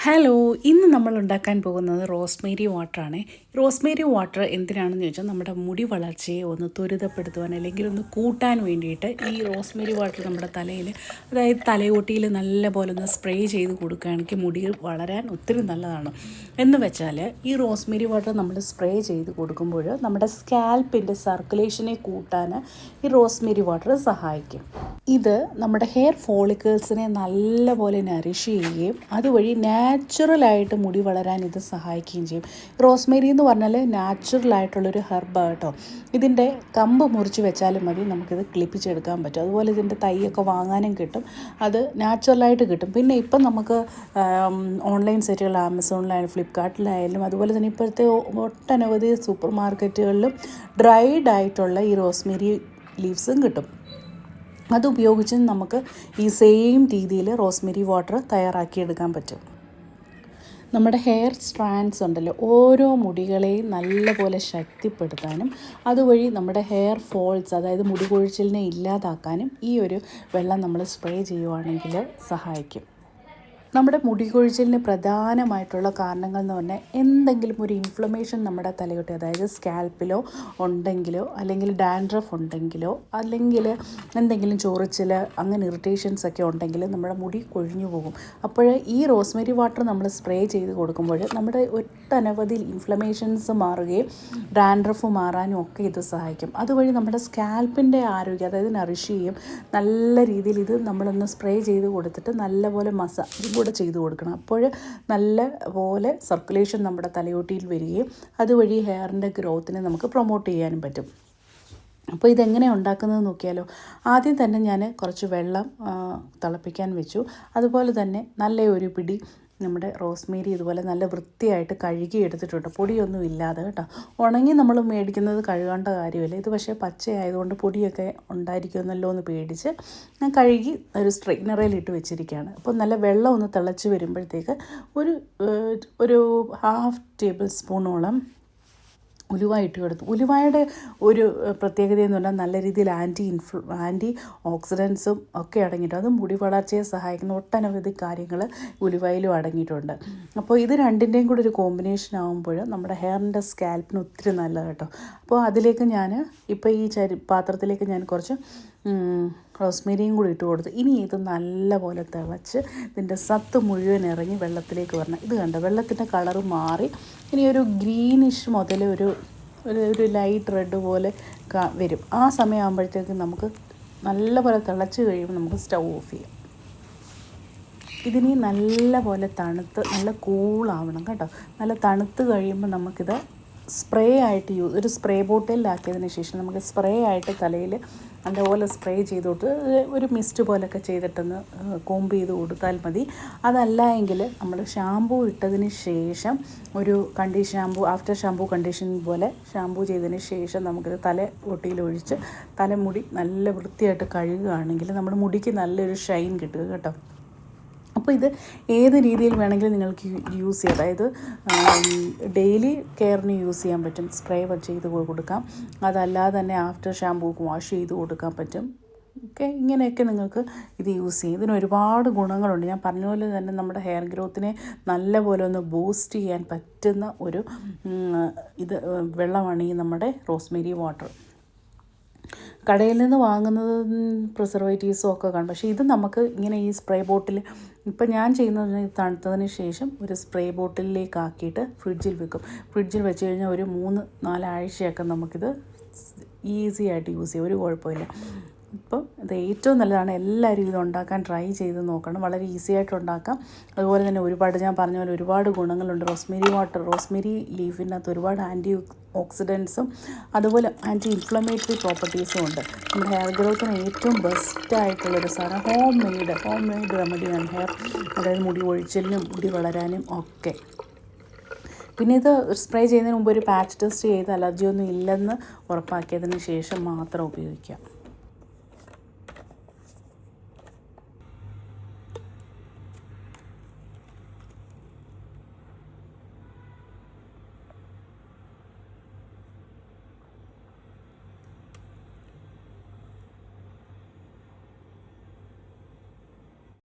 Hello, ഇന്ന് നമ്മൾ ഉണ്ടാക്കാൻ പോകുന്നത് റോസ്മേരി വാട്ടറാണ്. റോസ്മേരി വാട്ടർ എന്തിനാണെന്ന് ചോദിച്ചാൽ നമ്മുടെ മുടി വളർച്ചയെ ഒന്ന് ത്വരിതപ്പെടുത്തുവാൻ അല്ലെങ്കിൽ ഒന്ന് കൂട്ടാൻ വേണ്ടിയിട്ട് ഈ റോസ്മേരി വാട്ടർ നമ്മുടെ തലയിൽ, അതായത് തലയോട്ടിയിൽ നല്ല പോലെ ഒന്ന് സ്പ്രേ ചെയ്ത് കൊടുക്കുകയാണെങ്കിൽ മുടി വളരാൻ ഒത്തിരി നല്ലതാണ്. എന്ന് വെച്ചാൽ ഈ റോസ്മേരി വാട്ടർ നമ്മൾ സ്പ്രേ ചെയ്ത് കൊടുക്കുമ്പോൾ നമ്മുടെ സ്കാൽപ്പിൻ്റെ സർക്കുലേഷനെ കൂട്ടാൻ ഈ റോസ്മേരി വാട്ടർ സഹായിക്കും. ഇത് നമ്മുടെ ഹെയർ ഫോളിക്കിൾസിനെ നല്ലപോലെ നറിഷ് ചെയ്യുകയും അതുവഴി നാച്ചുറലായിട്ട് മുടി വളരാൻ ഇത് സഹായിക്കുകയും ചെയ്യും. റോസ്മേരി എന്ന് പറഞ്ഞാൽ നാച്ചുറലായിട്ടുള്ളൊരു ഹെർബ് കേട്ടോ. ഇതിൻ്റെ കമ്പ് മുറിച്ച് വെച്ചാലും മതി, നമുക്കിത് കിളിപ്പിച്ചെടുക്കാൻ പറ്റും. അതുപോലെ ഇതിൻ്റെ തൈയൊക്കെ വാങ്ങാനും കിട്ടും, അത് നാച്ചുറലായിട്ട് കിട്ടും. പിന്നെ ഇപ്പം നമുക്ക് ഓൺലൈൻ സൈറ്റുകൾ ആമസോണിലായാലും ഫ്ലിപ്കാർട്ടിലായാലും അതുപോലെ തന്നെ ഇപ്പോഴത്തെ ഒട്ടനവധി സൂപ്പർ മാർക്കറ്റുകളിലും ഡ്രൈഡ് ആയിട്ടുള്ള ഈ റോസ്മേരി ലീവ്സും കിട്ടും. അതുപയോഗിച്ച് നമുക്ക് ഈ സെയിം രീതിയിൽ റോസ്മേരി വാട്ടർ തയ്യാറാക്കിയെടുക്കാൻ പറ്റും. നമ്മുടെ ഹെയർ സ്ട്രാൻഡ്സ് ഉണ്ടല്ലോ, ഓരോ മുടികളെയും നല്ലപോലെ ശക്തിപ്പെടുത്താനും അതുവഴി നമ്മുടെ ഹെയർ ഫോൾസ്, അതായത് മുടി കൊഴിച്ചിലിനെ ഇല്ലാതാക്കാനും ഈ ഒരു വെള്ളം നമ്മൾ സ്പ്രേ ചെയ്യുവാണെങ്കിൽ സഹായിക്കും. നമ്മുടെ മുടി കൊഴിച്ചിലിന് പ്രധാനമായിട്ടുള്ള കാരണങ്ങൾ എന്ന് പറഞ്ഞാൽ എന്തെങ്കിലും ഒരു ഇൻഫ്ലമേഷൻ നമ്മുടെ തലയോട്ടി, അതായത് സ്കാൽപ്പിലോ ഉണ്ടെങ്കിലോ, അല്ലെങ്കിൽ ഡാൻഡ്രഫ് ഉണ്ടെങ്കിലോ, അല്ലെങ്കിൽ എന്തെങ്കിലും ചൊറിച്ചിൽ, അങ്ങനെ ഇറിറ്റേഷൻസ് ഒക്കെ ഉണ്ടെങ്കിൽ നമ്മുടെ മുടി കൊഴിഞ്ഞു പോകും. അപ്പോൾ ഈ റോസ്മേരി വാട്ടർ നമ്മൾ സ്പ്രേ ചെയ്ത് കൊടുക്കുമ്പോൾ നമ്മുടെ ഒട്ടനവധി ഇൻഫ്ലമേഷൻസ് മാറുകയും ഡാൻഡ്രഫ് മാറാനും ഒക്കെ ഇത് സഹായിക്കും. അതുവഴി നമ്മുടെ സ്കാൽപ്പിൻ്റെ ആരോഗ്യം, അതായത് നറിഷ് ചെയ്യും. നല്ല രീതിയിൽ ഇത് നമ്മളൊന്ന് സ്പ്രേ ചെയ്ത് കൊടുത്തിട്ട് നല്ലപോലെ മസാജ് കൂടെ ചെയ്ത് കൊടുക്കണം. അപ്പോൾ നല്ല പോലെ സർക്കുലേഷൻ നമ്മുടെ തലയോട്ടിയിൽ വരികയും അതുവഴി ഹെയറിൻ്റെ ഗ്രോത്തിനെ നമുക്ക് പ്രൊമോട്ട് ചെയ്യാനും പറ്റും. അപ്പോൾ ഇതെങ്ങനെയാണ് ഉണ്ടാക്കുന്നത് നോക്കിയാലോ. ആദ്യം തന്നെ ഞാൻ കുറച്ച് വെള്ളം തിളപ്പിക്കാൻ വെച്ചു. അതുപോലെ തന്നെ നല്ല ഒരു പിടി നമ്മുടെ റോസ്മേരി ഇതുപോലെ നല്ല വൃത്തിയായിട്ട് കഴുകി എടുത്തിട്ടുണ്ട്, പൊടിയൊന്നും ഇല്ലാതെ കേട്ടോ. ഉണങ്ങി നമ്മൾ മേടിക്കുന്നത് കഴുകേണ്ട കാര്യമില്ല. ഇത് പക്ഷേ പച്ചയായതുകൊണ്ട് പൊടിയൊക്കെ ഉണ്ടായിരിക്കുമല്ലോ എന്ന് പേടിച്ച് ഞാൻ കഴുകി ഒരു സ്ട്രെയിനറിൽ ഇട്ട് വെച്ചിരിക്കുകയാണ്. അപ്പോൾ നല്ല വെള്ളം ഒന്ന് തിളച്ച് വരുമ്പോഴത്തേക്ക് ഒരു 1/2 ടേബിൾ സ്പൂണോളം ഉലുവ ഇട്ട് കൊടുത്തു. ഉലുവയുടെ ഒരു പ്രത്യേകത എന്ന് പറഞ്ഞാൽ നല്ല രീതിയിൽ ആൻറ്റി ഓക്സിഡൻസും ഒക്കെ അടങ്ങിയിട്ടുണ്ട്. അത് മുടി വളർച്ചയെ സഹായിക്കുന്ന ഒട്ടനവധി കാര്യങ്ങൾ ഉലുവയിലും അടങ്ങിയിട്ടുണ്ട്. അപ്പോൾ ഇത് രണ്ടിൻ്റെയും കൂടി ഒരു കോമ്പിനേഷൻ ആകുമ്പോൾ നമ്മുടെ ഹെയറിൻ്റെ സ്കാൽപ്പിന് ഒത്തിരി നല്ലത് കേട്ടോ. അപ്പോൾ അതിലേക്ക് ഞാൻ ഇപ്പോൾ ഈ പാത്രത്തിലേക്ക് ഞാൻ കുറച്ച് റോസ്മേരിയും കൂടി ഇട്ട് കൊടുത്തു. ഇനി ഇത് നല്ലപോലെ തിളച്ച് ഇതിൻ്റെ സത്ത് മുഴുവൻ ഇറങ്ങി വെള്ളത്തിലേക്ക് വരണം. ഇത് കണ്ടോ, വെള്ളത്തിൻ്റെ കളറ് മാറി ഇനി ഒരു ഗ്രീനിഷ് മുതൽ ഒരു ലൈറ്റ് റെഡ് പോലെ വരും. ആ സമയമാകുമ്പോഴത്തേക്കും നമുക്ക് നല്ലപോലെ തിളച്ച് കഴിയുമ്പോൾ നമുക്ക് സ്റ്റൗ ഓഫ് ചെയ്യാം. ഇതിനി നല്ലപോലെ തണുത്ത് നല്ല കൂളാവണം കേട്ടോ. നല്ല തണുത്ത് കഴിയുമ്പോൾ നമുക്കിത് സ്പ്രേ ആയിട്ട് ഒരു സ്പ്രേ ബോട്ടിലാക്കിയതിന് ശേഷം നമുക്ക് സ്പ്രേ ആയിട്ട് തലയിൽ അതുപോലെ സ്പ്രേ ചെയ്തോട്ട് ഒരു മിസ്റ്റ് പോലൊക്കെ ചെയ്തിട്ടൊന്ന് കോംബ് ചെയ്ത് കൊടുത്താൽ മതി. അതല്ല എങ്കിൽ നമ്മൾ ഷാമ്പൂ ഇട്ടതിന് ശേഷം ഒരു ആഫ്റ്റർ ഷാമ്പൂ കണ്ടീഷനിങ് പോലെ ഷാമ്പൂ ചെയ്തതിന് ശേഷം നമുക്കിത് തലയൊട്ടിയിലൊഴിച്ച് തലമുടി നല്ല വൃത്തിയായിട്ട് കഴുകുകയാണെങ്കിൽ നമ്മുടെ മുടിക്ക് നല്ലൊരു ഷൈൻ കിട്ടുക കേട്ടോ. അപ്പോൾ ഇത് ഏത് രീതിയിൽ വേണമെങ്കിലും നിങ്ങൾക്ക് യൂസ് ചെയ്യാം. അതായത് ഡെയിലി കെയറിന് യൂസ് ചെയ്യാൻ പറ്റും, സ്പ്രേ ചെയ്ത് കൊടുക്കാം. അതല്ലാതെ തന്നെ ആഫ്റ്റർ ഷാമ്പൂ വാഷ് ചെയ്ത് കൊടുക്കാൻ പറ്റും. ഓക്കെ, ഇങ്ങനെയൊക്കെ നിങ്ങൾക്ക് ഇത് യൂസ് ചെയ്യും. ഇതിന് ഒരുപാട് ഗുണങ്ങളുണ്ട്. ഞാൻ പറഞ്ഞ പോലെ തന്നെ നമ്മുടെ ഹെയർ ഗ്രോത്തിനെ നല്ലപോലെ ഒന്ന് ബൂസ്റ്റ് ചെയ്യാൻ പറ്റുന്ന ഒരു വെള്ളമാണ് ഈ നമ്മുടെ റോസ്മേരി വാട്ടർ. കടയിൽ നിന്ന് വാങ്ങുന്നത് പ്രിസർവേറ്റീവ്സും ഒക്കെ കാണും. പക്ഷേ ഇത് നമുക്ക് ഇങ്ങനെ ഈ സ്പ്രേ ബോട്ടിൽ, ഇപ്പം ഞാൻ ചെയ്യുന്നത് തണുത്തതിന് ശേഷം ഒരു സ്പ്രേ ബോട്ടിലേക്ക് ആക്കിയിട്ട് ഫ്രിഡ്ജിൽ വെക്കും. ഫ്രിഡ്ജിൽ വെച്ച് കഴിഞ്ഞാൽ ഒരു 3-4 ആഴ്ചയൊക്കെ നമുക്കിത് ഈസി ആയിട്ട് യൂസ് ചെയ്യാം, ഒരു കുഴപ്പമില്ല. ഇപ്പം ഇത് ഏറ്റവും നല്ലതാണ്. എല്ലാവരും ഇത് ഉണ്ടാക്കാൻ ട്രൈ ചെയ്ത് നോക്കണം. വളരെ ഈസി ആയിട്ട് ഉണ്ടാക്കാം. അതുപോലെ തന്നെ ഞാൻ പറഞ്ഞ പോലെ ഒരുപാട് ഗുണങ്ങളുണ്ട്. റോസ്മേരി ലീഫിനകത്ത് ഒരുപാട് ആൻറ്റി ഓക്സിഡൻസും അതുപോലെ ആൻറ്റി ഇൻഫ്ലമേറ്ററി പ്രോപ്പർട്ടീസും ഉണ്ട്. നമ്മുടെ ഹെയർ ഗ്രോത്തിന് ഏറ്റവും ബെസ്റ്റായിട്ടുള്ളൊരു സാധനം ഹോം മെയ്ഡ് റെമഡിയാണ് ഹെയർ, അതായത് മുടി ഒഴിച്ചിലിനും മുടി വളരാനും ഒക്കെ. പിന്നെ ഇത് സ്പ്രേ ചെയ്യുന്നതിന് മുമ്പ് ഒരു പാച്ച് ടെസ്റ്റ് ചെയ്ത് അലർജിയൊന്നും ഇല്ലെന്ന് ഉറപ്പാക്കിയതിന് ശേഷം മാത്രം ഉപയോഗിക്കാം.